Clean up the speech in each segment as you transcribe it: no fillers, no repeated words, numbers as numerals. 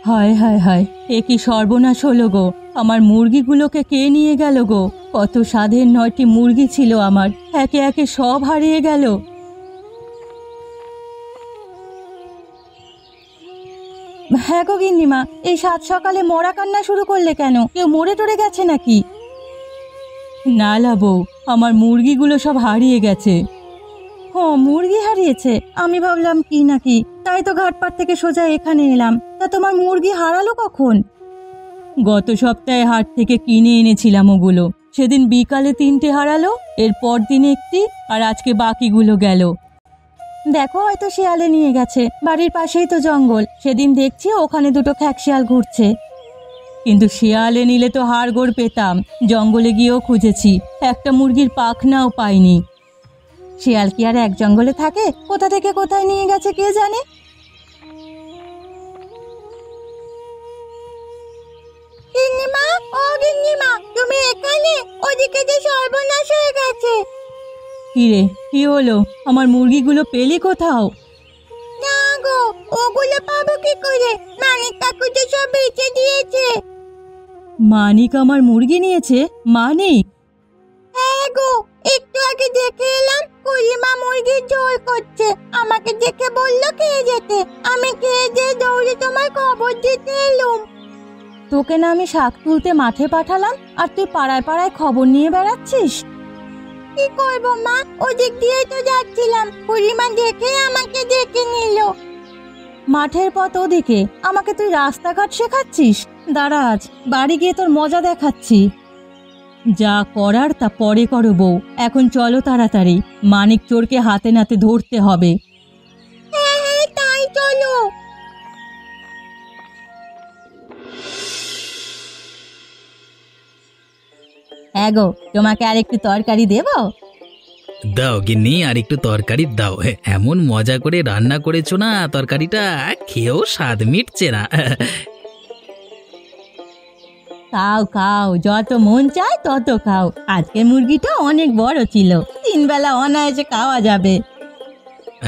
হায় হায় হায়, এ কি সর্বনাশ হলো গো! আমার মুরগিগুলোকে কে নিয়ে গেল গো? কত স্বাদের 9টি মুরগি ছিল আমার, একে একে সব হারিয়ে গেল। হ্যাঁ গো গিন্নিমা, এই সাত সকালে মরা কান্না শুরু করলে কেন? কেউ মরে টরে গেছে নাকি? না লা বউ, আমার মুরগিগুলো সব হারিয়ে গেছে। ও, মুরগি হারিয়েছে? আমি ভাবলাম কি নাকি, তাই তো ঘাটপাড় থেকে সোজা এখানে এলাম। তা তোমার মুরগি হারালো কখন? গত সপ্তাহে হাট থেকে কিনে এনেছিলাম ওগুলো। সেদিন বিকালে 3টে হারালো, এর পর দিন একটি, আর আজকে বাকিগুলো গেল। দেখো, হয়তো শিয়ালে নিয়ে গেছে। বাড়ির পাশেই তো জঙ্গল, সেদিন দেখছি ওখানে দুটো খ্যাকশিয়াল ঘুরছে। কিন্তু শিয়ালে নিলে তো হাড়গোড় পেতাম, জঙ্গলে গিয়েও খুঁজেছি, একটা মুরগির পাখনাও পাইনি। শিয়াল কি আর এক জঙ্গলে থাকে? কোথা থেকে কোথায় নিয়ে গেছে কে জানে। গিন্নিমা, ও গিন্নিমা, তুমি এখানে? ওদিকে যে সর্বনাশ হয়ে গেছে। কি রে, কি হলো? আমার মুরগিগুলো পেলি কোথাও? না গো, ওগুলো পাবো কি করে? মানিক কাকু তো সব বেচে দিয়েছে। মানিক আমার মুরগি নিয়েছে? মানিক? হ্যাঁ গো, একটু আগে দেখে এলাম কুড়িমা মুরগির ঝোল করছে। আমাকে দেখে বললো খেয়ে যেতে। আমি খেয়ে যে দৌড়ে তোমার খবর দিতে এলুম। তোকে না আমি শাক তুলতে মাঠে পাঠালাম, আর তুই পাড়ায় পাড়ায় খবর নিয়ে বেড়াচ্ছিস? কি করবো মা, ওদিক দিয়েই তো যাচ্ছিলাম, কুড়িমা দেখে আমাকে ডেকে নিল। মাঠের পথ ওদিকে, আমাকে তুই রাস্তাঘাট শেখাচ্ছিস? দাঁড়া, আজ বাড়ি গিয়ে তোর মজা দেখাচ্ছি। যা করার তা পরে করো বউ, এখন চলো তাড়াতাড়ি, মানিক চোরকে হাতে নাতে ধরতে হবে। হ্যাঁ হ্যাঁ, তাই চলো। হ্যাঁ গো, তোমাকে আর একটু তরকারি দেবো? দাও গিন্নি, আর একটু তরকারি দাও। এমন মজা করে রান্না করেছো না, তরকারিটা খেয়েও স্বাদ মিটছে না। খাও খাও, যত মন চায় তত খাও। আজকে মুরগিটা অনেক বড় ছিল, 3 বেলা অনায়াসে খাওয়া যাবে।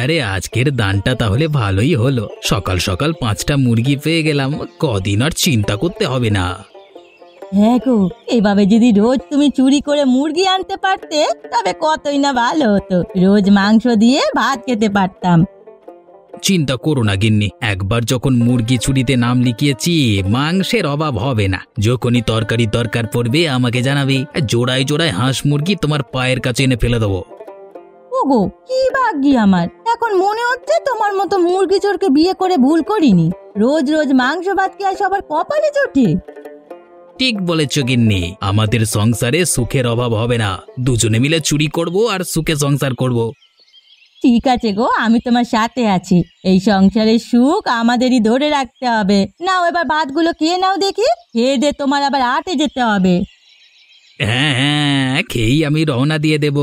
আরে আজকের দানটা তাহলে ভালোই হলো, সকাল সকাল 5টা মুরগি পেয়ে গেলাম, কদিন আর চিন্তা করতে হবে না। হ্যাঁ গো, এভাবে যদি রোজ তুমি চুরি করে মুরগি আনতে পারতে তবে কতই না ভালো হতো। রোজ মাংস দিয়ে ভাত খেতে পারতাম। চিন্তা করো না গিন্নি, একবার যখন মুরগি চুরিতে নাম লিখিয়েছি, মাংসের অভাব হবে না। যখনই তরকারি দরকার পড়বে আমাকে জানাবে, জোড়ায় জোড়ায় হাঁস মুরগি তোমার পায়ের কাছে এনে ফেলে দেবো। ওগো, কি ভাগ্যি আমার! এখন মনে হচ্ছে তোমার মতো মুরগি চোরকে বিয়ে করে ভুল করিনি। রোজ রোজ মাংস ভাত কি আর সবার কপালে জোটে? ঠিক বলেছ গিন্নি, আমাদের সংসারে সুখের অভাব হবে না। দুজনে মিলে চুরি করব আর সুখে সংসার করব। ঠিক আছে গো, আমি তোমার সাথে আছি। এই সংসারের সুখ আমাদেরই ধরে রাখতে হবে। নাও এবার ভাতগুলো খেয়ে নাও দেখি, খেয়ে দে তোমার আবার হাটে যেতে হবে। হ্যাঁ হ্যাঁ, খেয়েই আমি রওনা দিয়ে দেব।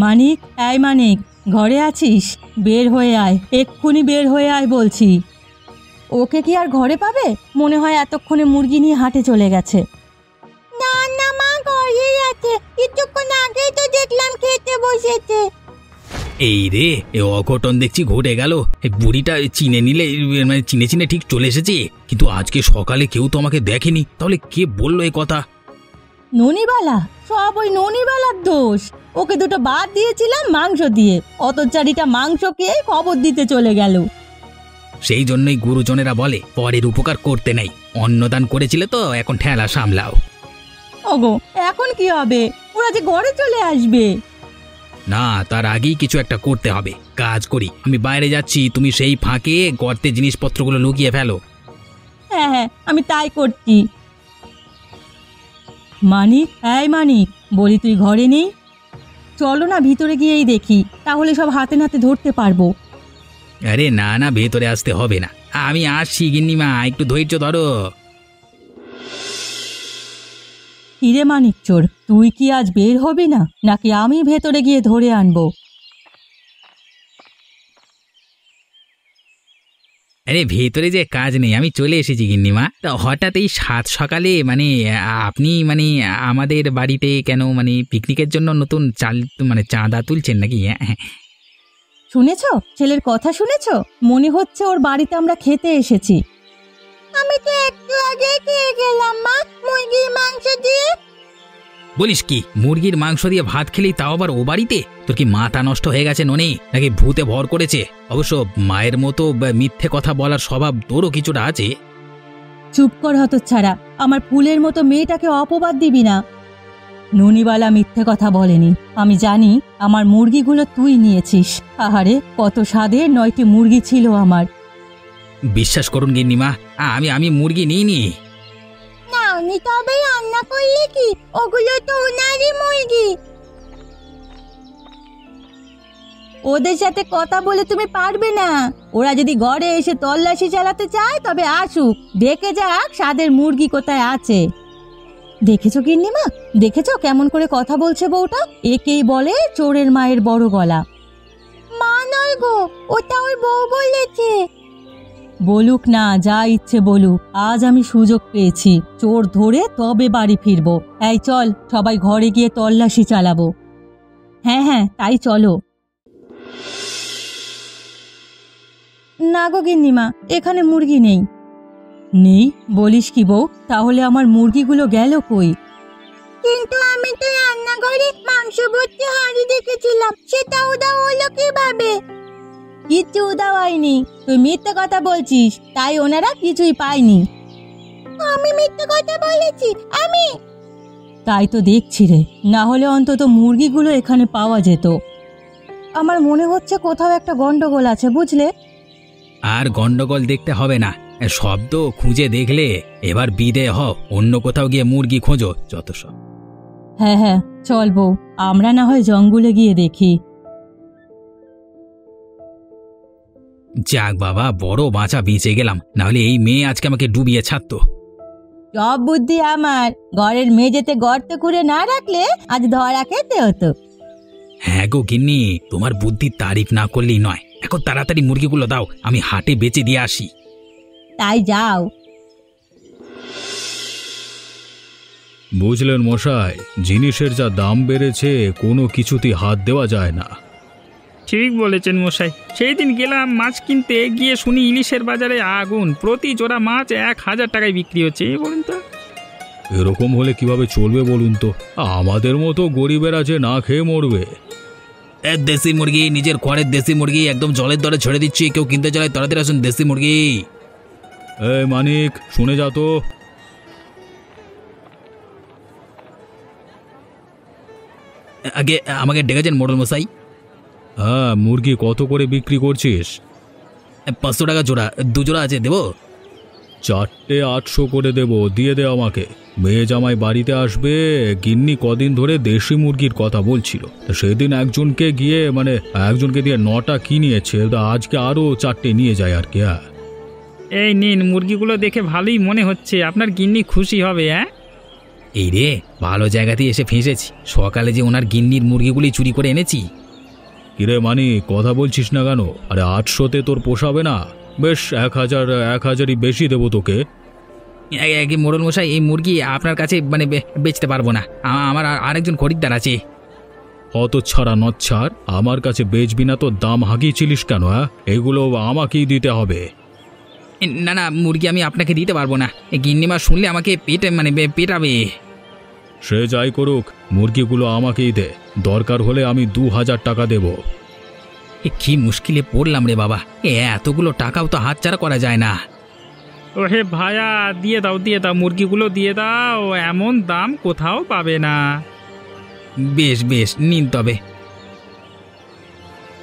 মানিক, এই মানিক, ঘরে আছিস? বের হয়ে আয়, এক্ষুনি বের হয়ে আয় বলছি। ওকে কি আর ঘরে পাবে? মনে হয় এতক্ষণে মুরগি নিয়ে হাটে চলে গেছে। না না মা, ঘরেই আছে, কিছুক্ষণ আগেই তো দেখলাম খেতে বসেছে। এই রে, এ অঘটন দেখছি ঘটে গেল। এই বুড়িটা চিনে নিলে, মানে চিনে চিনে ঠিক চলে এসেছে, কিন্তু আজকে সকালে কেউ তো আমাকে দেখেনি, তাহলে কে বললো এই কথা? ননিবালা, সব ওই ননিবালার দোষ। ওকে দুটো ভাত দিয়েছিলাম মাংস দিয়ে, অতচারিটা মাংস খেয়ে খবর দিতে চলে গেল। সেই জন্যই গুরুজনেরা বলে পরের উপকার করতে নেই। অন্নদান করেছিলে তো, এখন ঠেলা সামলাও। ওগো, এখন কি হবে? ওরা যে ঘরে চলে আসবে। না, তার আগেই কিছু একটা করতে হবে। কাজ করি, আমি বাইরে যাচ্ছি, তুমি সেই ফাঁকে গর্তে জিনিসপত্রগুলো লুকিয়ে ফেলো। হ্যাঁ হ্যাঁ, আমি তাই করছি। মানিক, এই মানিক, বলি তুই ঘরে নেই? চলো না ভিতরে গিয়েই দেখি, তাহলে সব হাতে নাতে ধরতে পারবো। আরে না না, ভেতরে আসতে হবে না, আমি আসছি গিন্নিমা, একটু ধৈর্য ধরো। কিরে মানিক চোর, তুই কি আজ বের হবি না, নাকি আমি ভেতরে গিয়ে ধরে আনবো? আরে ভেতরে যে কাজ নেই, আমি চলে এসেছি গিন্নিমা। তা হঠাৎ এই সাত সকালে মানে আপনি মানে আমাদের বাড়িতে কেন, মানে পিকনিকের জন্য নতুন চাল মানে চাঁদা তুলছেন নাকি? শুনেছো? ছেলের কথা শুনেছো? মনে হচ্ছে ওর বাড়িতে আমরা খেতে এসেছি। আমি তো একটু আগে খেয়ে গেলাম মা, মুরগির মাংস দিয়ে। বলিস কি, মুরগির মাংস দিয়ে ভাত খেলি, তাও আবার ও বাড়িতে? তোর কি মাথা নষ্ট হয়ে গেছে ননি, নাকি ভূতে ভর করেছে? অবশ্য মায়ের মতো মিথ্যে কথা বলার স্বভাব তোরও কিছুটা আছে। চুপ কর হতচ্ছাড়া, আমার ফুলের মতো মেয়েটাকে অপবাদ দিবি না। ননিবালা মিথ্যে কথা বলেনি। আমি জানি আমার মুরগিগুলো তুই নিয়েছিস। আহারে, কত স্বাদের 9টি মুরগি ছিল আমার। বিশ্বাস করুন গিন্নিমা, আমি মুরগি নিইনি। নাওনি তবে রান্না করলে কি? ওগুলো তো ওনারই মুরগি। ওদের সাথে কথা বলে তুমি পারবে না। ওরা যদি ঘরে এসে তল্লাশি চালাতে চায় তবে আসুক, দেখে যাক স্বাদের মুরগি কোথায় আছে। দেখেছো গিন্নিমা, দেখেছো কেমন করে কথা বলছে বউটা? একেই বলে চোরের মায়ের বড় গলা। মা নয় গো, ওটা ওর বউ বলেছে। বলুক না, যা ইচ্ছে বলুক, আজ আমি সুযোগ পেয়েছি। চোর ধরে তবে বাড়ি ফিরবো। এই চল, সবাই ঘরে গিয়ে তল্লাশি চালাবো। হ্যাঁ হ্যাঁ, তাই চলো। না গো গিন্নিমা, এখানে মুরগি নেই। নেই বলিস কি বউ? তাহলে আমার মুরগিগুলো গেল কই? কিন্তু আমি তো রান্নাঘরে মাংস ভর্তি হাঁড়ি দেখেছিলাম, সেটা উধাও হলো কিভাবে? কিচ্ছু উধাও হয়নি, তুই মিথ্যে কথা বলছিস, তাই ওনারা কিছুই পায়নি। আমি মিথ্যে কথা বলেছি? আমি? তাই তো দেখছি রে, না হলে অন্তত মুরগিগুলো এখানে পাওয়া যেত। আমার মনে হচ্ছে কোথাও একটা গন্ডগোল আছে, বুঝলে? আর গন্ডগোল দেখতে হবে না, শব্দ খুঁজে দেখলে এবার বিদেয় হও, অন্য কোথাও গিয়ে মুরগি খোঁজো, যত সব। হ্যাঁ হ্যাঁ, চল বউ, আমরা না হয় জঙ্গলে গিয়ে দেখি। যাক বাবা, বড় বাঁচা বেঁচে গেলাম, নাহলে এই মেয়ে আজকে আমাকে ডুবিয়ে ছাড়তো। সব বুদ্ধি আমার। ঘরের মেঝেতে গর্ত করে না রাখলে আজ ধরা খেতে হতো। হ্যাঁ গো গিন্নি, তোমার বুদ্ধির তারিফ না করলেই নয়। এখন তাড়াতাড়ি মুরগিগুলো দাও, আমি হাটে বেচে দিয়ে আসি। তাই যাও। বুঝলেন মশাই, জিনিসের যা দাম বেড়েছে, কোনো কিছুতেই হাত দেওয়া যায় না। ঠিক বলেছেন মশাই, সেই দিন গেলাম মাছ কিনতে, গিয়ে শুনি ইলিশের বাজারে আগুন, প্রতি জোড়া মাছ 1000 টাকায় বিক্রি হচ্ছে। বলুন তো, এরকম হলে কিভাবে চলবে বলুন তো? আমাদের মতো গরিবেরা যে না খেয়ে মরবে। দেশি মুরগি, নিজের ঘরের দেশি মুরগি, একদম জলের দরে ছেড়ে দিচ্ছি। কেউ কিনতে চাইলে তাড়াতাড়ি আসুন, দেশি মুরগি। এই মানিক, শুনে যা তো। আগে আমাকে ডেকেছেন মোড়ল মশাই? হ্যাঁ, মুরগি কত করে বিক্রি করছিস? 500 টাকা জোড়া, 2 জোড়া আছে, দেবো? 4টে 800 করে দেব, দিয়ে দে আমাকে। মেয়ে জামাই বাড়িতে আসবে, গিন্নি কদিন ধরে দেশি মুরগির কথা বলছিল। সেদিন একজনকে দিয়ে 9টা কিনিয়েছে, আজকে আরও 4টে নিয়ে যায় আর কি। হ্যাঁ, এই নিন, মুরগিগুলো দেখে ভালোই মনে হচ্ছে, আপনার গিন্নি খুশি হবে। হ্যাঁ, এই রে, ভালো জায়গাতেই এসে ফেঁসেছি। সকালে যে ওনার গিন্নির মুরগিগুলি চুরি করে এনেছি। কিরে মানিক, কথা বলছিস না কেন? আরে 800তে তোর পোষাবে না? বেশ 1000ই বেশি দেবো তোকে। মোড়ল মশাই, এই মুরগি আপনার কাছে বেচতে পারবো না, আমার আরেকজন খরিদ্দার আছে। অত ছাড়া নচ্ছাড়, আমার কাছে বেচবি না তো দাম হাঁকিয়েছিলিস কেন? হ্যাঁ, এগুলো আমাকেই দিতে হবে। না না, মুরগি আমি আপনাকে দিতে পারবো না। গিন্নিমা শুনলে আমাকে পেটাবে। সে যাই করুক, মুরগিগুলো আমাকেই দে। দরকার হলে আমি 2000 টাকা দেব। কি মুশকিলে পড়লাম রে বাবা, এতগুলো টাকাও তো হাতছাড়া করা যায় না। ও হে ভাইয়া, দিয়ে দাও দিয়ে দাও, মুরগিগুলো দিয়ে দাও, এমন দাম কোথাও পাবে না। বেশ বেশ, নিন তবে,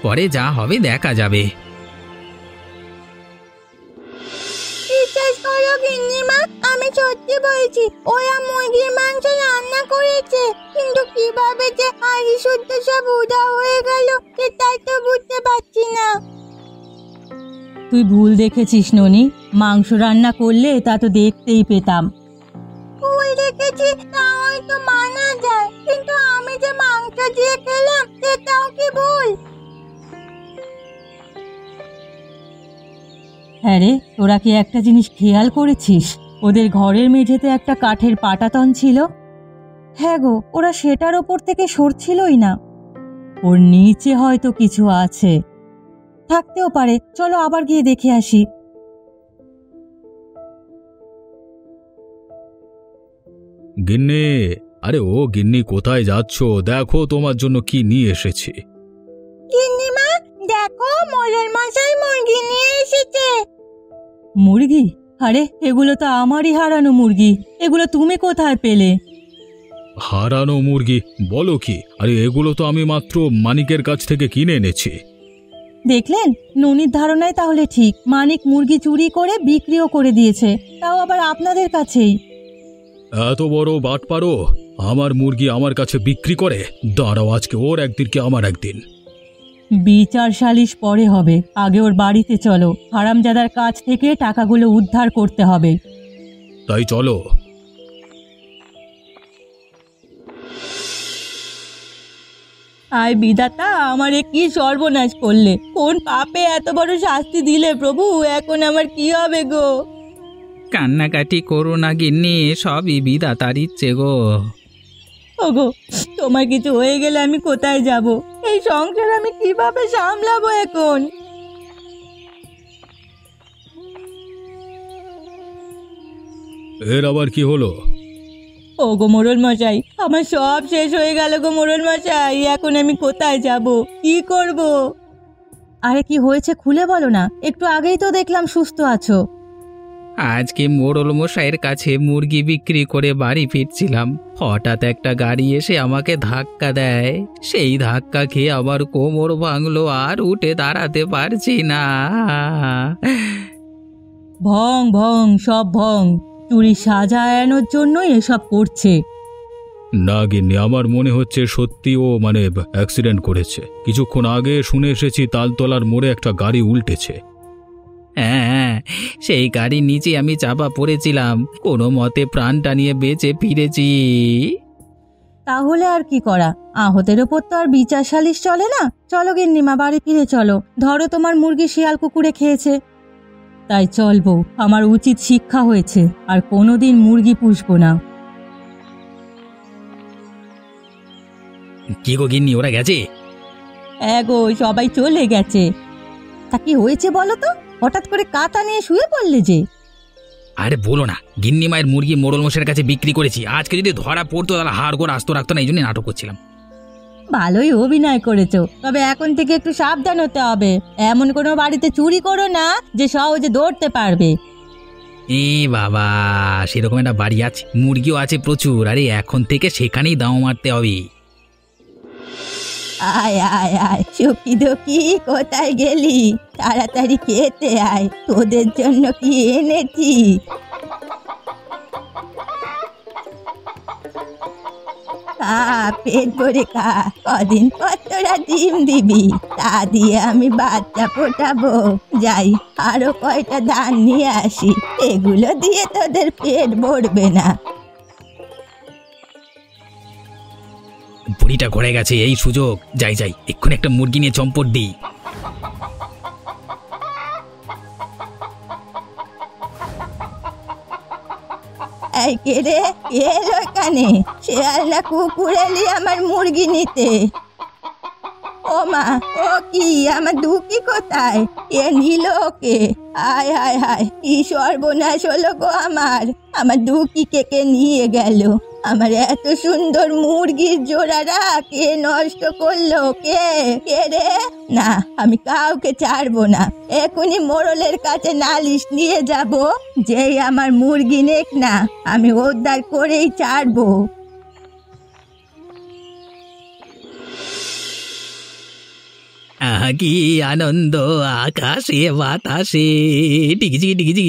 পরে যা হবে দেখা যাবে। বিশ্বাস করো গিন্নিমা, আমি সত্যি বলছি, ওরা মুরগির মাংস রান্না করেছে, কিন্তু কিভাবে যে হাঁড়ি শুদ্ধ সব উধাও হয়ে গেল সেটাই তো বুঝতে পারছি না। তুই ভুল দেখেছিস ননি, মাংস রান্না করলে তা তো দেখতেই পেতাম। ভুল দেখেছি তা হয়তো মানা যায়, কিন্তু আমি যে মাংস দিয়ে খেলাম সেটাও কি ভুল? হ্যাঁ রে, তোরা কি একটা জিনিস খেয়াল করেছিস? ওদের ঘরের মেঝেতে একটা কাঠের পাটাতন ছিল। হ্যাঁ গো, ওরা সেটার ওপর থেকে সরছিলই না। ওর নিচে হয়তো কিছু আছে। থাকতেও পারে, চলো আবার গিয়ে দেখে আসি। গিন্নি, আরে ও গিন্নি, কোথায় যাচ্ছ? দেখো তোমার জন্য কি নিয়ে এসেছি। গিন্নিমা দেখো, মোড়ল মশাই মুরগি নিয়ে এসেছে। মুরগি? আরে এগুলো তো আমারই হারানো মুরগি, এগুলো তুমি কোথায় পেলে? হারানো মুরগি বলো কি? আরে এগুলো তো আমি মাত্র মানিকের কাছ থেকে কিনে এনেছি। দেখলেন, ননির ধারণায় তাহলে ঠিক, মানিক মুরগি চুরি করে বিক্রিও করে দিয়েছে, তাও আবার আপনাদের কাছেই। এত বড় বাটপারো, আমার মুরগি আমার কাছে বিক্রি করে? দাঁড়াও, আজকে ওর একদিন কি আমার একদিন। বিচার সালিশ পরে হবে, আগে ওর বাড়িতে চলো, হারামজাদার কাছ থেকে টাকাগুলো উদ্ধার করতে হবে। তাই চলো। আয় বিধাতা, আমারে কি সর্বনাশ করলে, কোন পাপে এত বড় শাস্তি দিলে প্রভু, এখন আমার কি হবে গো? কান্নাকাটি করো না গিন্নি, সবই বিধাতার ইচ্ছে গো। ওগো, তোমার কিছু হয়ে গেলে আমি কোথায় যাব? এই সংসার আমি কিভাবে সামলাবো এখন? এর আবার কি হলো? ওগো মোড়ল মশাই, আমার সব শেষ হয়ে গেল গো মোড়ল মশাই, এখন আমি কোথায় যাব, কি করব? আরে কি হয়েছে খুলে বলো না, একটু আগেই তো দেখলাম সুস্থ আছো। আজকে মোড়ল মশাইয়ের কাছে মুরগি বিক্রি করে বাড়ি ফিরছিলাম, হঠাৎ একটা গাড়ি এসে আমাকে ধাক্কা দেয়। সেই ধাক্কা খেয়ে আমার কোমর ভাঙলো, আর উঠে দাঁড়াতে পারছি না। ভং ভং, সব ভং, চুরি সাজানোর জন্যই এসব করছে। না গিন্নি, আমার মনে হচ্ছে সত্যি ও অ্যাক্সিডেন্ট করেছে। কিছুক্ষণ আগে শুনে এসেছি তালতলার মোড়ে একটা গাড়ি উল্টেছে। হ্যাঁ, সেই গাড়ির নিচে আমি চাপা পড়েছিলাম, কোনো মতে প্রাণটা নিয়ে বেঁচে ফিরেছি। তাহলে আর কি করা, আহতের ওপর তো আর বিচার সালিশ চলে না। চলো গিন্নিমা, বাড়ি ফিরে চলো, ধরো তোমার মুরগি শিয়াল কুকুরে খেয়েছে। তাই চলবো, আমার উচিত শিক্ষা হয়েছে, আর কোনোদিন মুরগি পুষবো না। কি গো গিন্নি, ওরা গেছে? গো, সবাই চলে গেছে। তা কি হয়েছে বলো তো, হঠাৎ করে কাঁথা নিয়ে শুয়ে পড়লে যে? আরে বলো না, গিন্নি মায়ের মুরগি মোড়ল মশাইয়ের কাছে বিক্রি করেছি। আজকে যদি ধরা পড়তো তাহলে হাড় গোড় আস্ত রাখতো না, এই জন্য নাটক করছিলাম। ভালোই অভিনয় করেছো, তবে এখন থেকে একটু সাবধান হতে হবে। এমন কোনো বাড়িতে চুরি করো না যে সহজে ধরতে পারবে। এ বাবা, সেরকম একটা বাড়ি আছে, মুরগিও আছে প্রচুর। আরে এখন থেকে সেখানেই দাও মারতে হবে। আয় আয় আয়, সুখী দুঃখী কোথায় গেলি? তাড়াতাড়ি খেতে আয়, তোদের জন্য কি এনেছি। খা, পেট ভরে খা, কদিন পর তোরা ডিম দিবি, তা দিয়ে আমি বাচ্চা ফোটাবো। যাই, আরো কয়টা ধান নিয়ে আসি, এগুলো দিয়ে তোদের পেট ভরবে না। বুড়িটা ঘুরে গেছে, এই সুযোগ। যাই যাই, এক্ষুনি একটা মুরগি নিয়ে চম্পট দিই। এই কে রে, কে এলো এখানে? শেয়াল না কুকুর এলি আমার মুরগি নিতে? ও মা, ও কি, আমার দুঃখী কোথায়? কে নিল ওকে? হায় হায় হায়, কি সর্বনাশ হলো গো আমার দুঃখীকে কে নিয়ে গেল? আমার এত সুন্দর মুরগির জোড়ারা কে নষ্ট করলো? কে কে রে? না, আমি কাউকে ছাড়বো না, এখনই মোড়লের কাছে নালিশ নিয়ে যাব। যেই আমার মুরগি নেক না, আমি উদ্ধার করেই ছাড়বো। আহা কি আনন্দ, আকাশে বাতাসে ডিগিজি ডিগিজি।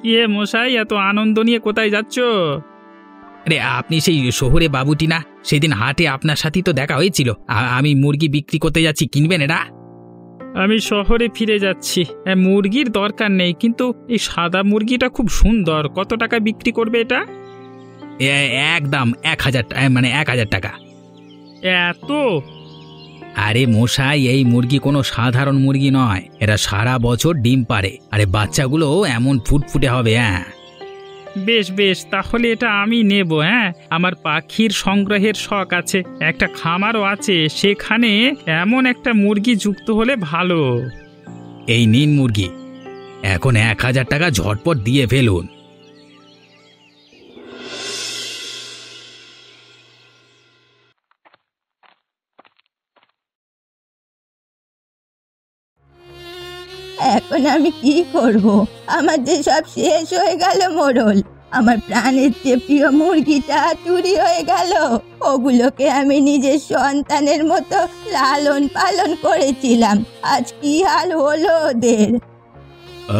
কে মশাই, এত আনন্দ নিয়ে কোথায় যাচ্ছ? আরে আপনি সেই শহরে বাবুটি না, সেদিন হাটে আপনার সাথেই তো দেখা হয়েছিল। আমি মুরগি বিক্রি করতে যাচ্ছি, কিনবেন এটা? আমি শহরে ফিরে যাচ্ছি। মুরগির দরকার নেই, কিন্তু এই সাদা মুরগিটা খুব সুন্দর। কত টাকা বিক্রি করবে এটা? একদম 1000, 1000 টাকা। এত? আরে মশাই, এই মুরগি কোনো সাধারণ মুরগি নয়, এরা সারা বছর ডিম পারে, আরে বাচ্চাগুলো এমন ফুটফুটে হবে। বেশ বেশ, তাহলে এটা আমি নেব। হ্যাঁ, আমার পাখির সংগ্রহের শখ আছে, একটা খামারও আছে, সেখানে এমন একটা মুরগি যুক্ত হলে ভালো। এই নিন মুরগি, এখন 1,000 টাকা ঝটপট দিয়ে ফেলুন। এখন আমি কি করব? আমার যে সব শেষ হয়ে গেল মোড়ল। আমার প্রাণের চেয়ে প্রিয় মুরগিটা চুরি হয়ে গেল। ওগুলোকে আমি নিজের সন্তানের মতো লালন পালন করেছিলাম, আজ কি হাল হলো ওদের।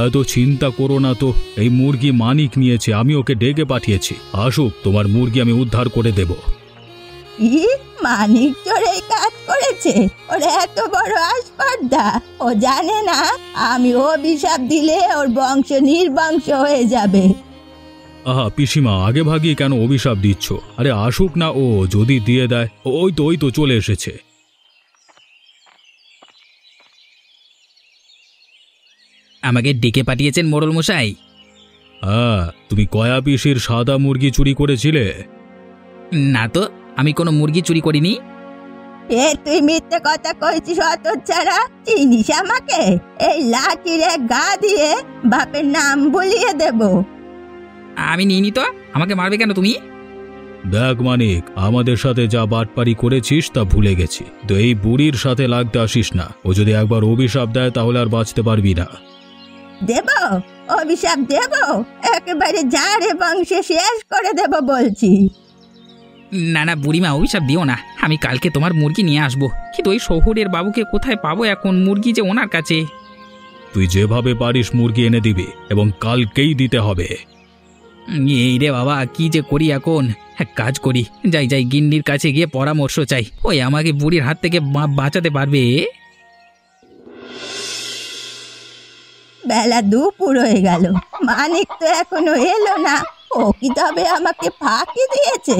এত চিন্তা করো না তো, এই মুরগি মানিক নিয়েছে, আমি ওকে ডেকে পাঠিয়েছি। আসুক, তোমার মুরগি আমি উদ্ধার করে দেব। কি মানিক চোর এই কাজ করেছে? ওর এত বড় আসপর্দা! ও জানে না আমি অভিশাপ দিলে ওর বংশ নির্বংশ হয়ে যাবে। আহা পিসিমা, আগে ভাগিয়ে কেন অভিশাপ দিচ্ছ? আরে আসুক না, ও যদি দিয়ে দেয়। ওই তো চলে এসেছে। আমাকে ডেকে পাঠিয়েছেন মোড়ল মশাই? হ্যাঁ, তুমি কয়া পিসির সাদা মুরগি চুরি করেছিলে? না তো, আমি কোনো মুরগি চুরি করিনি। তুই মিথ্যে কথা কইছিস হতচ্ছাড়া! চিনিস আমাকে? এই লাঠির এক গা দিয়ে বাপের নাম বলিয়ে দেব। আমি নিইনি তো, আমাকে মারবে কেন তুমি? দেখ মানিক, আমাদের সাথে যা বাটপারি করেছিস তা ভুলে গেছি, তো এই বুড়ির সাথে লাগতে আসিস না। ও যদি একবার অভিশাপ দেয় তাহলে আর বাঁচতে পারবি না। দেব? অভিশাপ দেব? একেবারে জারে বংশে শেষ করে দেব বলছি। না না বুড়িমা, অভিশাপ দিও না। আমি কালকে তোমার মুরগি নিয়ে আসবো, কিন্তু ওই শহুরের বাবুকে কোথায় পাবো এখন? মুরগি যে ওনার কাছে। তুই যেভাবে পারিস মুরগি এনে দিবি, এবং কালকেই দিতে হবে। এই রে বাবা, কি যে করি এখন। কাজ করি, যাই গিন্নির কাছে গিয়ে পরামর্শ চাই, ওই আমাকে বুড়ির হাত থেকে বাঁচাতে পারবে। বেলা দুপুর হয়ে গেল, মানিক তো এখনো এলো না। ও কি তবে আমাকে ফাঁকি দিয়েছে?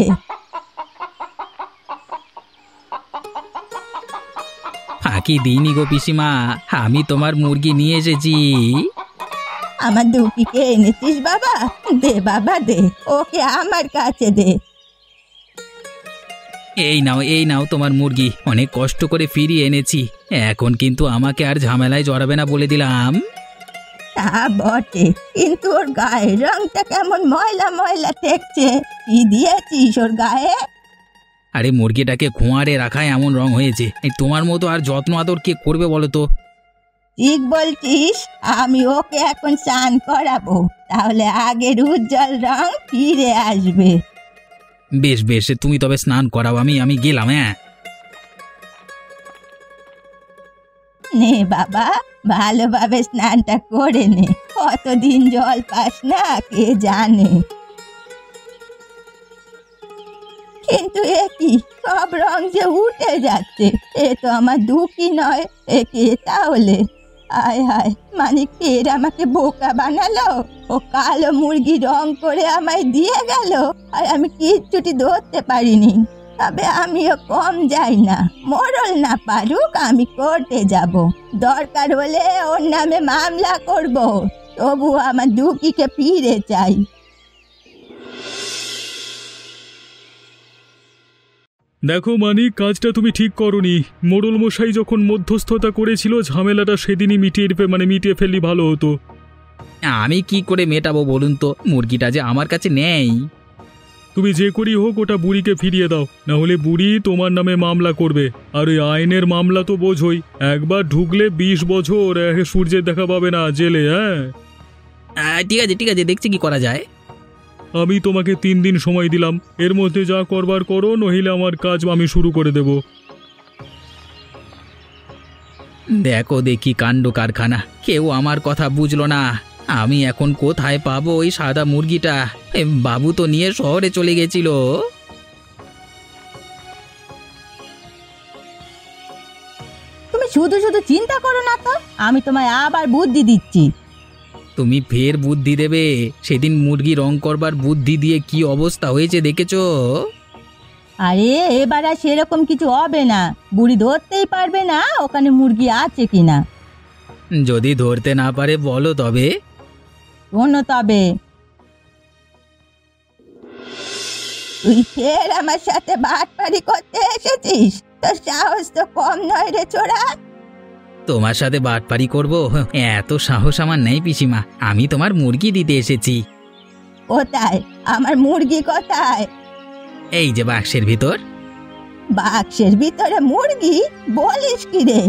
ফাঁকি দিইনি গো পিসিমা, আমি তোমার মুরগি নিয়ে এসেছি। আমার দুঃখীকে এনেছিস বাবা? দে বাবা দে, ওকে আমার কাছে দে। এই নাও তোমার মুরগি, অনেক কষ্ট করে ফিরিয়ে এনেছি। এখন কিন্তু আমাকে আর ঝামেলায় জড়াবে না বলে দিলাম। তা বটে, কিন্তু ওর গায়ের রংটা কেমন ময়লা ময়লা ঠেকছে। কি দিয়েছিস ওর গায়ে? আরে মুরগিটাকে খোঁয়ারে রাখায় এমন রং হয়েছে। এই তোমার মতো আর যত্ন আদর কে করবে বলো তো? ঠিক বলছিস, আমি ওকে এখন স্নান করাবো, তাহলে আগের উজ্জ্বল রং ফিরে আসবে। বেশ তুমি তবে স্নান করাও, আমি গেলাম। হ্যাঁ নে বাবা, ভালোভাবে স্নানটা করে নে। কতদিন জল পাস না কে জানে। কিন্তু এ কি, সব রং যে উঠে যাচ্ছে! এ তো আমার দুঃখী নয়, এ কে তাহলে? হায় হায়, মানে ফের আমাকে বোকা বানালো। ও কালো মুরগি রং করে আমায় দিয়ে গেল, আর আমি কিচ্ছুটি ধরতে পারিনি। তবে আমিও কম যাই না, মোড়ল না পারুক আমি কোর্টে যাব। দরকার হলে ওর নামে মামলা করব, তবু আমার দুঃখীকে ফিরে চাই। দেখো মানিক, কাজটা তুমি ঠিক করনি। মোড়ল মশাই যখন মধ্যস্থতা করেছিল, ঝামেলাটা সেদিনই মিটিয়ে ফেললি ভালো হতো। আমি কি করে মেটাবো বলুন তো? মুরগিটা যে আমার কাছে নেই। তুমি যে করি হোক ওটা বুড়িকে ফিরিয়ে দাও, না হলে বুড়ি তোমার নামে মামলা করবে। আর ওই আইনের মামলা তো বোঝোই, একবার ঢুকলে 20 বছর সূর্যের দেখা পাবে না জেলে। হ্যাঁ ঠিক আছে, দেখছি কি করা যায়। আমি তোমাকে 3 দিন সময় দিলাম, এর মধ্যে যা করবার করো, নইলে আমার কাজ আমি শুরু করে দেব। দেখো দেখি কাণ্ড কারখানা, কেউ আমার কথা বুঝলো না। আমি এখন কোথায় পাবো ওই সাদা মুরগিটা? বাবু তো নিয়ে শহরে চলে গেছিল। তুমি শুধু শুধু চিন্তা করো না তো, আমি তোমায় আবার বুদ্ধি দিচ্ছি। তুমি ফের বুদ্ধি দেবে? সেদিন মুরগি রং করবার বুদ্ধি দিয়ে কি অবস্থা হয়েছে দেখেছো? আরে এবার আর সেরকম কিছু হবে না, বুড়ি ধরতেই পারবে না ওখানে মুরগি আছে কিনা। যদি ধরতে না পারে বলো তবে। শোনো তবে, তুই ফের আমার সাথে বাটপারি করতে এসেছিস? তোর সাহস তো কম নয় রে ছোড়া। তোমার সাথে বাটপারি করব এত সাহস আমার নেই পিসিমা। আমি তোমার মুরগি দিতে এসেছি। কোথায় আমার মুরগি, কোথায়? এই যে বাক্সের ভিতর। বাক্সের ভিতরে মুরগি? বলিস কি রে?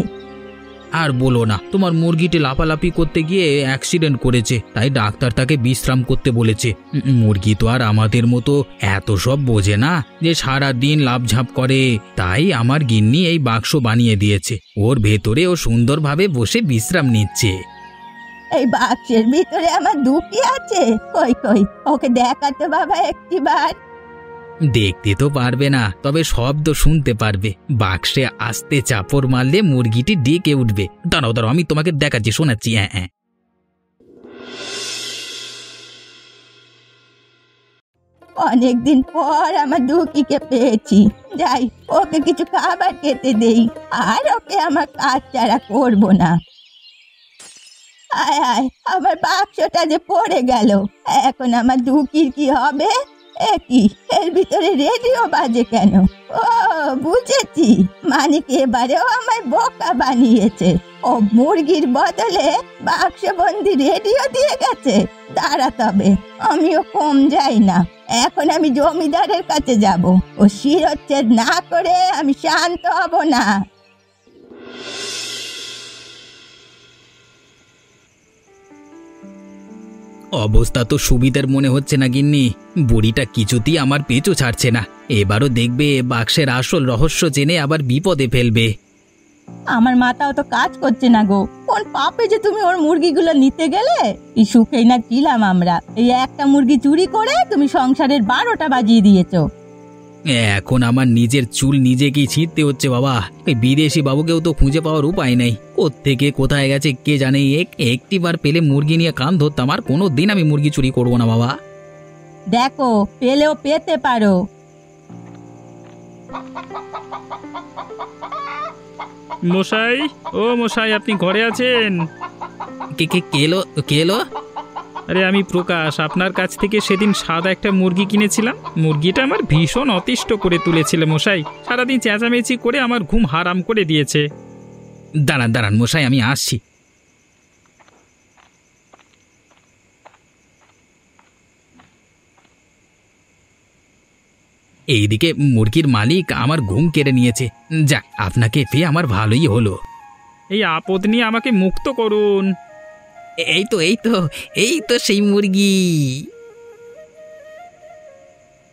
আর বলো না, তোমার মুরগিটি লাফালাফি করতে গিয়ে অ্যাক্সিডেন্ট করেছে, তাই ডাক্তার তাকে বিশ্রাম করতে বলেছে। মুরগি তো আর আমাদের মতো এত সব বোঝে না যে সারা দিন লাফঝাপ করে, তাই আমার গিন্নি এই বাক্স বানিয়ে দিয়েছে। ওর ভেতরে ও সুন্দরভাবে বসে বিশ্রাম নিচ্ছে। এই বাক্সের ভিতরে আমার দুঃখী আছে? কই কই ওকে দেখাতো বাবা একটিবার। দেখতে তো পারবে না, তবে শব্দ শুনতে পারবে। বাক্সে আস্তে চাপড় মারলে মুরগিটি ডেকে উঠবে। দাঁড়াও দাঁড়াও, আমি তোমাকে দেখাচ্ছি, শোনাচ্ছি। হ্যাঁ হ্যাঁ। অনেকদিন পর আমার দুঃখীকে পেয়েছি। যাই, ওকে কিছু খাবার খেতে দেই, আর ওকে আমার কাজ ছাড়া করবো না। আয় আয়, আমার বাক্সটা যে পড়ে গেল, এখন আমার দুঃখীর কি হবে? কি এর ভিতরে রেডিও বাজে কেন? ও বুঝেছি, মানিক এবারেও আমায় বোকা বানিয়েছে। ও মুরগির বদলে বাক্সবন্দি রেডিও দিয়ে গেছে। দাঁড়া, তবে আমিও কম যাই না। এখন আমি জমিদারের কাছে যাব। ও শিরচ্ছেদ না করে আমি শান্ত হব না। অবস্থা তো সুবিধার মনে হচ্ছে না গিন্নি। বুড়িটা কিছুতেই আমার পিছু ছাড়ছে না। এবারও দেখবে বাক্সের আসল রহস্য জেনে আবার বিপদে ফেলবে। আমার মাথাও তো কাজ করছে না গো। কোন পাপে যে তুমি ওর মুরগিগুলো নিতে গেলে? এই সুখেই না ছিলাম আমরা। এই একটা মুরগি চুরি করে তুমি সংসারের 12টা বাজিয়ে দিয়েছো। এখন আমার নিজের চুল নিজেকেই ছিঁড়তে হচ্ছে বাবা। এই বিদেশি বাবুকেও তো খুঁজে পাওয়ার উপায় নেই। কোত্থেকে কোথায় গেছে কে জানে। একটিবার পেলে মুরগি নিয়ে কান ধরতাম, আর কোনো দিন আমি মুরগি চুরি করবো না বাবা। দেখো, পেলেও পেতে পারো। মশাই, ও মশাই, আপনি ঘরে আছেন? কে কে কেলো কেলো? আরে আমি প্রকাশ, আপনার কাছ থেকে সেদিন সাদা একটা মুরগি কিনেছিলাম। মুরগিটা আমার ভীষণ অতিষ্ঠ করে তুলেছিল মশাই। সারাদিন চেঁচামেচি করে আমার ঘুম হারাম করে দিয়েছে। দাঁড়ান দাঁড়ান মশাই, আমি আসছি। এইদিকে মুরগির মালিক আমার ঘুম কেড়ে নিয়েছে। যাক, আপনাকে পেয়ে আমার ভালোই হলো। এই আপদ নিয়ে আমাকে মুক্ত করুন। এই তো এই তো এই তো সেই মুরগি।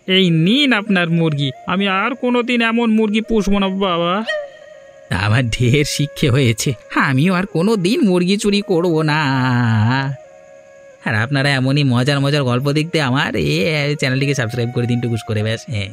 এই নিন আপনার মুরগি। আমি আর কোনোদিন এমন মুরগি পুষবো না বাবা। আমার ঢের শিক্ষে হয়েছে, আমিও আর কোনো দিন মুরগি চুরি করব না। আর আপনারা এমনই মজার মজার গল্প দেখতে আমার চ্যানেলটিকে সাবস্ক্রাইব করে দিন, টুকুস করে ব্যাস। হ্যাঁ।